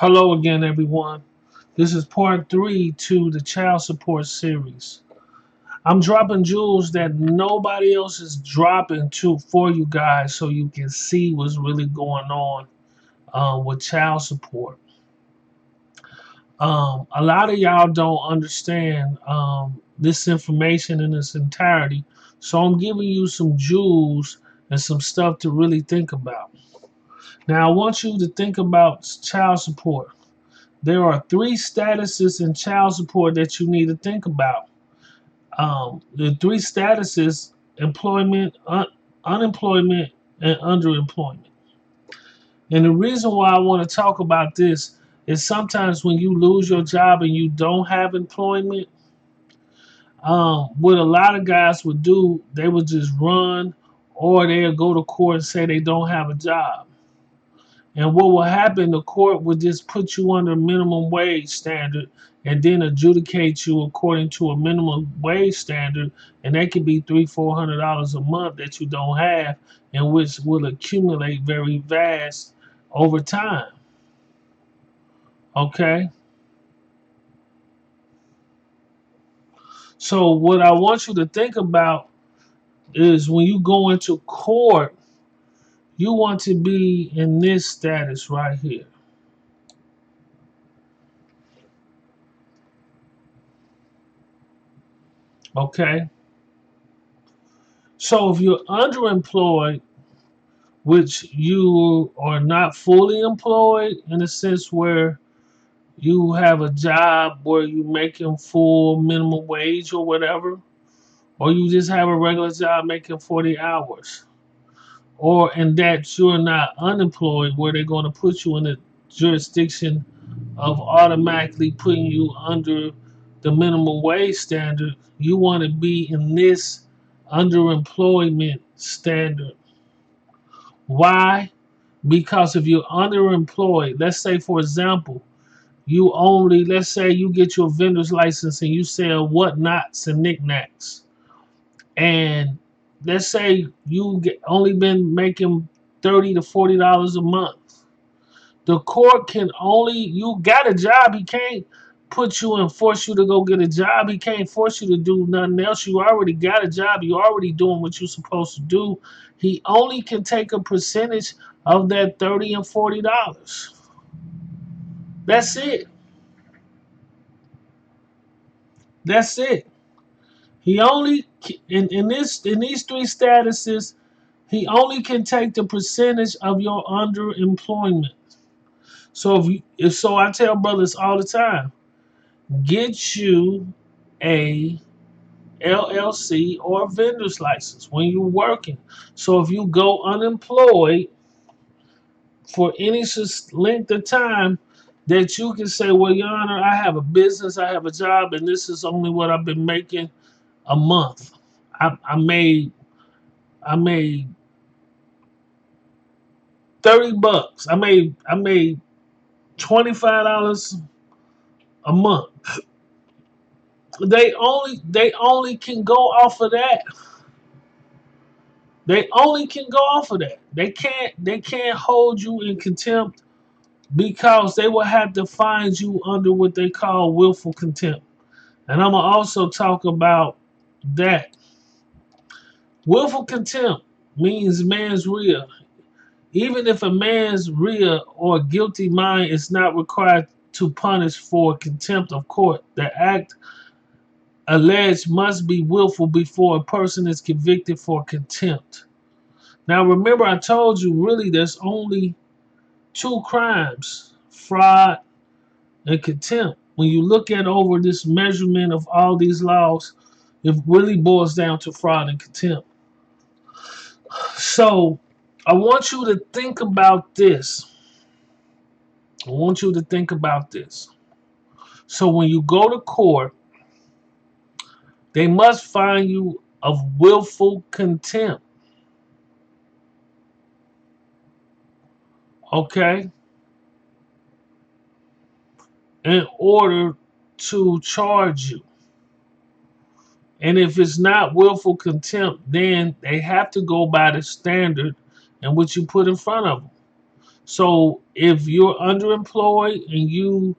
Hello again, everyone. This is part 3 to the child support series. I'm dropping jewels that nobody else is dropping to for you guys so you can see what's really going on with child support. A lot of y'all don't understand this information in its entirety, so I'm giving you some jewels and some stuff to really think about. Now, I want you to think about child support. There are three statuses in child support that you need to think about. The three statuses: employment, unemployment, and underemployment. And the reason why I want to talk about this is sometimes when you lose your job and you don't have employment, what a lot of guys would do, they would just run or they'll go to court and say they don't have a job. And what will happen, the court would just put you under minimum wage standard and then adjudicate you according to a minimum wage standard. And that could be $300-400 a month that you don't have, and which will accumulate very vast over time. Okay? So what I want you to think about is when you go into court, you want to be in this status right here. Okay? So if you're underemployed, which you are not fully employed in a sense where you have a job where you're making full minimum wage or whatever, or you just have a regular job making 40 hours, or in that you're not unemployed where they're going to put you in a jurisdiction of automatically putting you under the minimum wage standard. You want to be in this underemployment standard. Why? Because if you're underemployed, let's say, for example, let's say you get your vendor's license and you sell whatnots and knickknacks. And let's say only been making $30 to $40 a month. The court can only, you got a job, he can't put you and force you to go get a job. He can't force you to do nothing else. You already got a job. You already doing what you're supposed to do. He only can take a percentage of that $30 and $40. That's it. That's it. He only in these three statuses, he only can take the percentage of your underemployment. So if so, I tell brothers all the time, get you a LLC or a vendor's license when you're working. So if you go unemployed for any length of time, that you can say, well, Your Honor, I have a business, I have a job, and this is only what I've been making a month. I made $30. I made $25 a month. They only can go off of that. They only can go off of that. They can't hold you in contempt because they will have to find you under what they call willful contempt. And I'm gonna also talk about that. Willful contempt means man's rea. Even if a man's rea or guilty mind is not required to punish for contempt of court, the act alleged must be willful before a person is convicted for contempt. Now, remember, I told you really there's only two crimes: fraud and contempt. When you look at over this measurement of all these laws, it really boils down to fraud and contempt. So, I want you to think about this. I want you to think about this. So, when you go to court, they must find you of willful contempt. Okay? In order to charge you. And if it's not willful contempt, then they have to go by the standard in which you put in front of them. So if you're underemployed and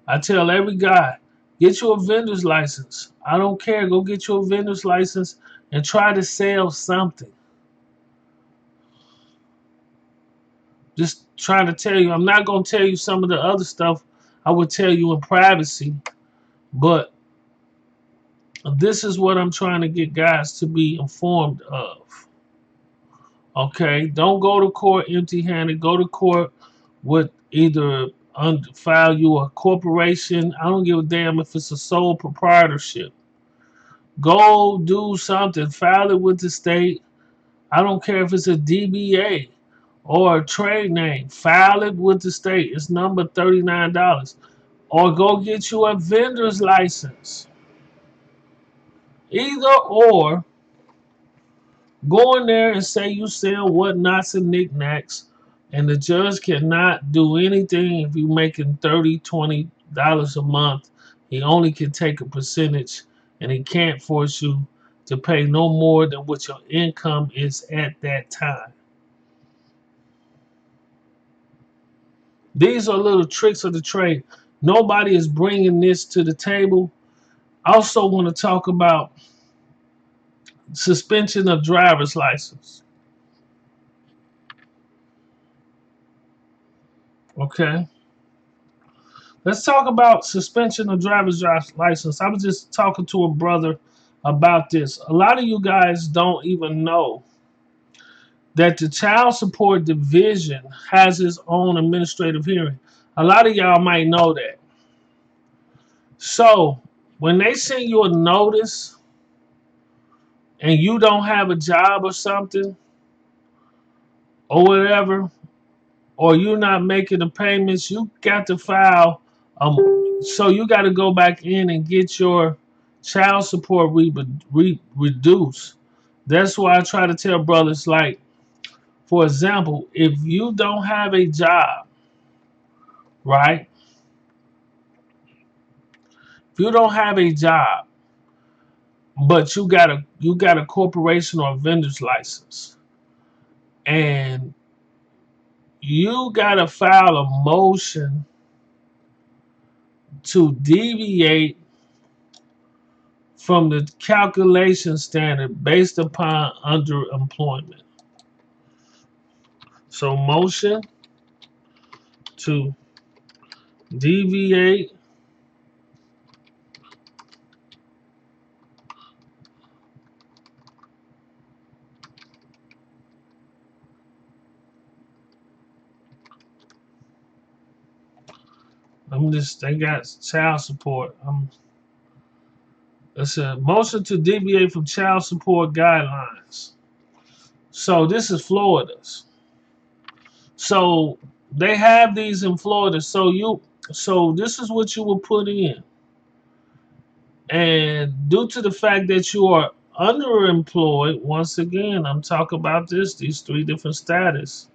I tell every guy, get you a vendor's license. I don't care. Go get you a vendor's license and try to sell something. Just trying to tell you, I'm not going to tell you some of the other stuff I would tell you in privacy, but this is what I'm trying to get guys to be informed of. Okay? Don't go to court empty handed. Go to court with either file you a corporation. I don't give a damn if it's a sole proprietorship. Go do something. File it with the state. I don't care if it's a DBA or a trade name. File it with the state. It's number $39. Or go get you a vendor's license. Either or, go in there and say you sell whatnots and knickknacks, and the judge cannot do anything if you're making $30, $20 a month. He only can take a percentage, and he can't force you to pay no more than what your income is at that time. These are little tricks of the trade. Nobody is bringing this to the table. I also want to talk about suspension of driver's license. Okay. Let's talk about suspension of driver's license. I was just talking to a brother about this. A lot of you guys don't even know that the child support division has its own administrative hearing. A lot of y'all might know that. So when they send you a notice and you don't have a job or something or whatever, or you're not making the payments, you got to file. So you got to go back in and get your child support reduced. That's why I try to tell brothers, like, for example, if you don't have a job, right? If you don't have a job, but you got a corporation or a vendor's license, and you got to file a motion to deviate from the calculation standard based upon underemployment. So motion to deviate they got child support. It's a motion to deviate from child support guidelines. So this is Florida's. So they have these in Florida. So this is what you will put in. And due to the fact that you are underemployed, once again, I'm talking about these three different status.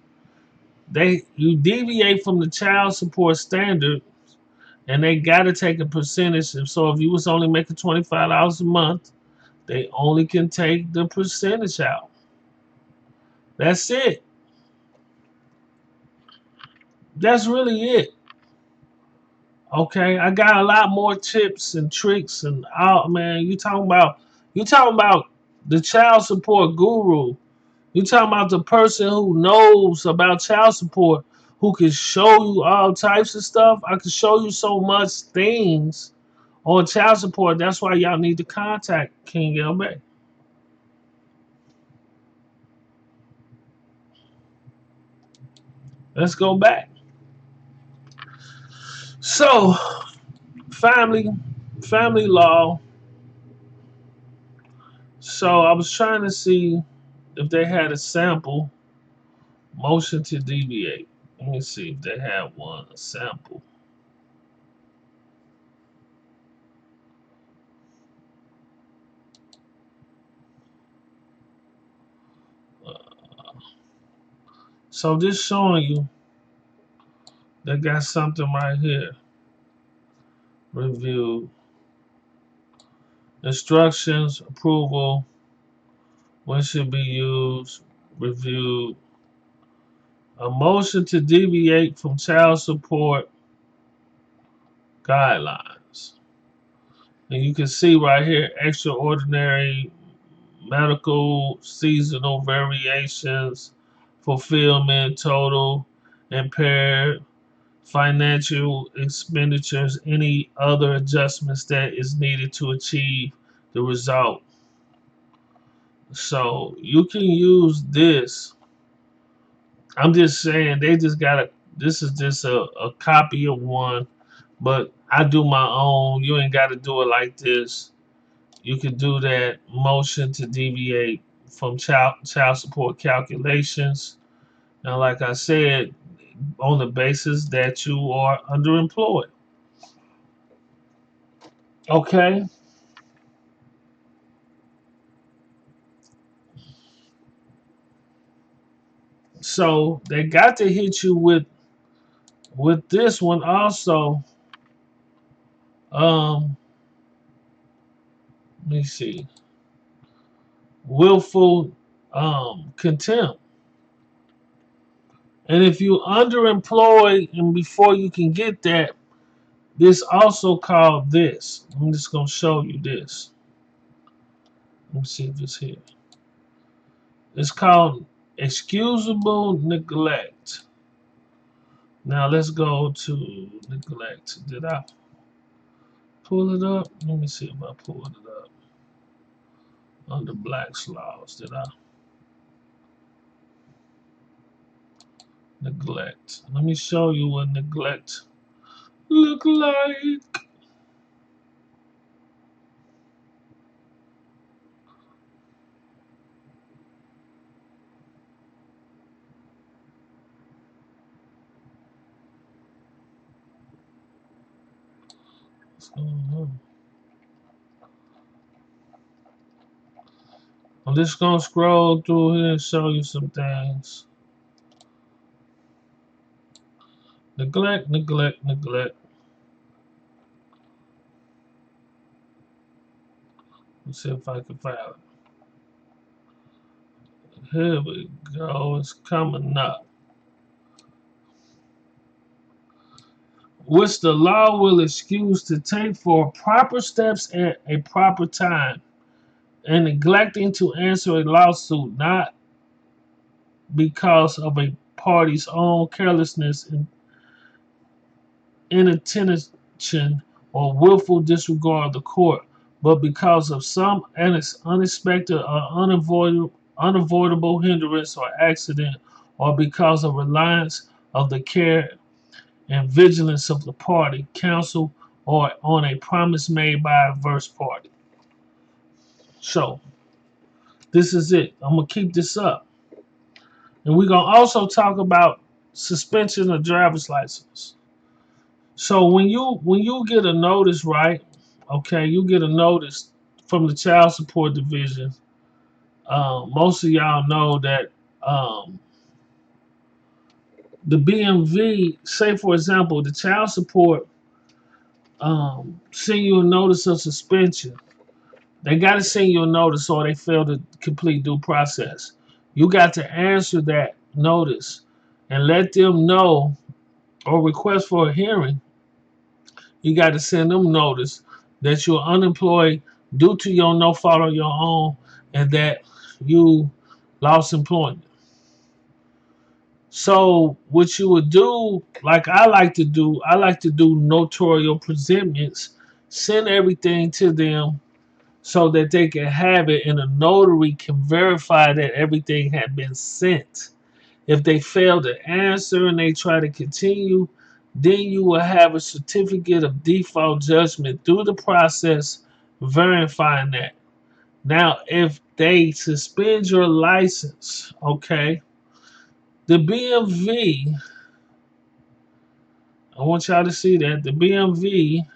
You deviate from the child support standard, and they got to take a percentage. And so if you was only making $25 a month, they only can take the percentage out. That's it. That's really it. Okay, I got a lot more tips and tricks and man. You talking about the child support guru. You talking about the person who knows about child support, who can show you all types of stuff. I can show you so much things on child support. That's why y'all need to contact King LB. Let's go back. So, family, family law. So I was trying to see if they had a sample motion to deviate. Let me see if they have one, a sample. So this showing you they got something right here. Review. Instructions, approval, when should be used, review, A motion to deviate from child support guidelines. And you can see right here, extraordinary medical seasonal variations, fulfillment, total, impaired, financial expenditures, any other adjustments that is needed to achieve the result. So you can use this. I'm just saying they just this is just a copy of one, but I do my own. You ain't gotta do it like this. You can do that motion to deviate from child support calculations. Now, like I said, on the basis that you are underemployed. Okay, so they got to hit you with this one also. Um, let me see, willful contempt. And if you underemployed, and before you can get that, this also called this. I'm just gonna show you this. Let me see if it's here. It's called excusable neglect. Now let's go to neglect. Did I pull it up? Let me see if I pulled it up. Under Black's laws, did I? Neglect. Let me show you what neglect look like. What's going on? I'm just gonna scroll through here and show you some things. Neglect, neglect, neglect. Let's see if I can find it. Here we go. It's coming up. Which the law will excuse to take for proper steps at a proper time, and neglecting to answer a lawsuit not because of a party's own carelessness and inattention or willful disregard of the court, but because of some unexpected or unavoidable hindrance or accident, or because of reliance of the care and vigilance of the party, counsel, or on a promise made by a adverse party. So, this is it. I'm going to keep this up. And we're going to also talk about suspension of driver's license. So when you get a notice, right? Okay, you get a notice from the child support division. Most of y'all know that the BMV, say for example, the child support send you a notice of suspension. They got to send you a notice or they fail to complete due process. You got to answer that notice and let them know or request for a hearing. You got to send them notice that you're unemployed due to your no fault of your own and that you lost employment. So what you would do, like I like to do notarial presentments, send everything to them so that they can have it and a notary can verify that everything had been sent. If they fail to answer and they try to continue, then you will have a certificate of default judgment through the process verifying that. Now, if they suspend your license, okay, the BMV, I want y'all to see that the BMV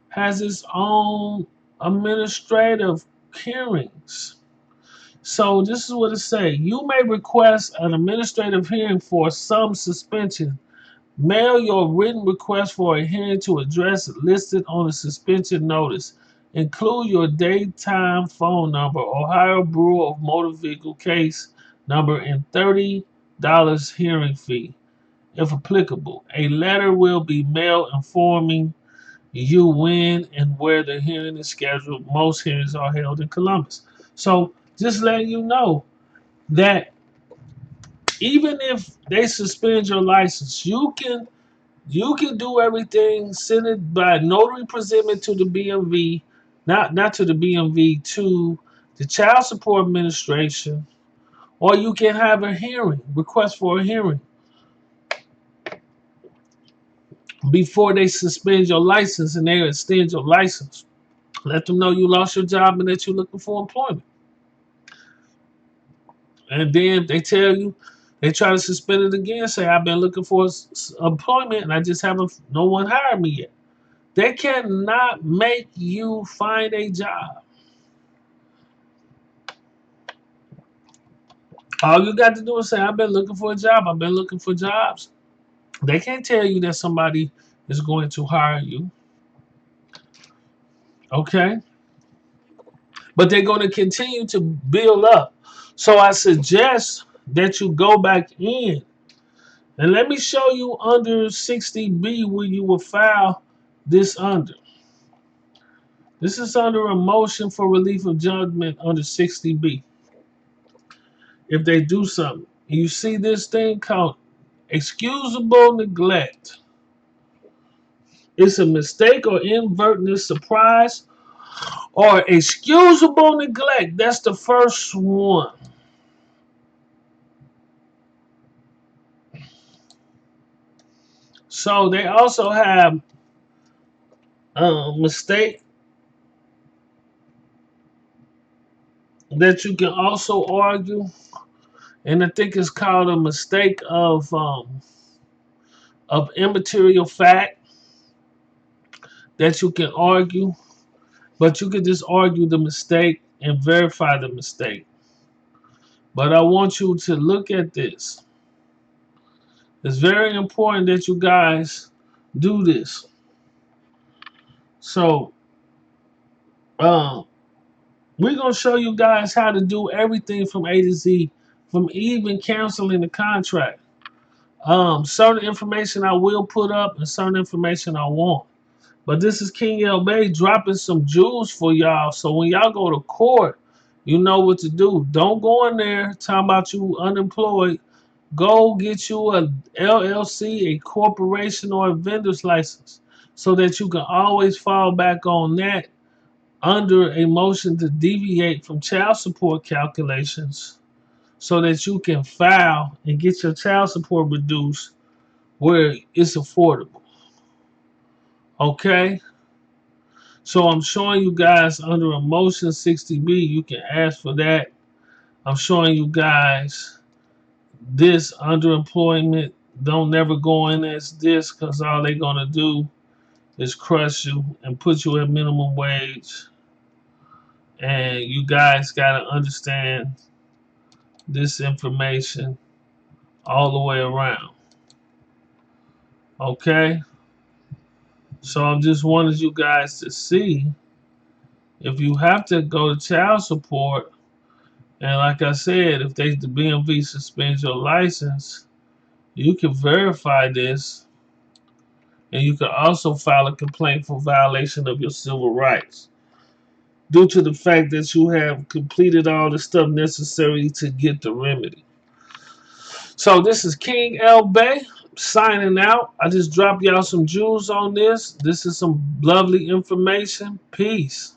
has its own administrative hearings. So this is what it says. You may request an administrative hearing for some suspension. Mail your written request for a hearing to address listed on the suspension notice. Include your date, time, phone number, Ohio Bureau of Motor Vehicle case number, and $30 hearing fee, if applicable. A letter will be mailed informing you when and where the hearing is scheduled. Most hearings are held in Columbus. So just letting you know that even if they suspend your license, you can do everything, send it by notary presentment to the BMV, not to the BMV, to the Child Support Administration, or you can have a hearing, request for a hearing before they suspend your license and they extend your license. Let them know you lost your job and that you're looking for employment. And then they tell you, they try to suspend it again, say, I've been looking for employment and I just haven't, no one hired me yet. They cannot make you find a job. All you got to do is say, I've been looking for a job. I've been looking for jobs. They can't tell you that somebody is going to hire you. Okay? But they're going to continue to build up. So I suggest that you go back in. And let me show you under 60B where you will file this under. This is under a motion for relief of judgment under 60B. If they do something, you see this thing called excusable neglect. It's a mistake or inadvertent surprise or excusable neglect. That's the first one. So they also have a mistake that you can also argue, and I think it's called a mistake of immaterial fact that you can argue, but you can just argue the mistake and verify the mistake. But I want you to look at this. It's very important that you guys do this. So, we're going to show you guys how to do everything from A to Z, from even canceling the contract. Certain information I will put up and certain information I won't. But this is King L. Bay dropping some jewels for y'all. So when y'all go to court, you know what to do. Don't go in there talking about you unemployed. Go get you a LLC, a corporation, or a vendor's license so that you can always fall back on that under a motion to deviate from child support calculations so that you can file and get your child support reduced where it's affordable. Okay? So I'm showing you guys under a motion 60B, you can ask for that. I'm showing you guys this underemployment. Don't never go in as this because all they're going to do is crush you and put you at minimum wage. And you guys got to understand this information all the way around. Okay? So I just wanted you guys to see if you have to go to child support, and like I said, if the BMV suspends your license, you can verify this, and you can also file a complaint for violation of your civil rights due to the fact that you have completed all the stuff necessary to get the remedy. So this is King L. Bay signing out. I just dropped y'all some jewels on this. This is some lovely information. Peace.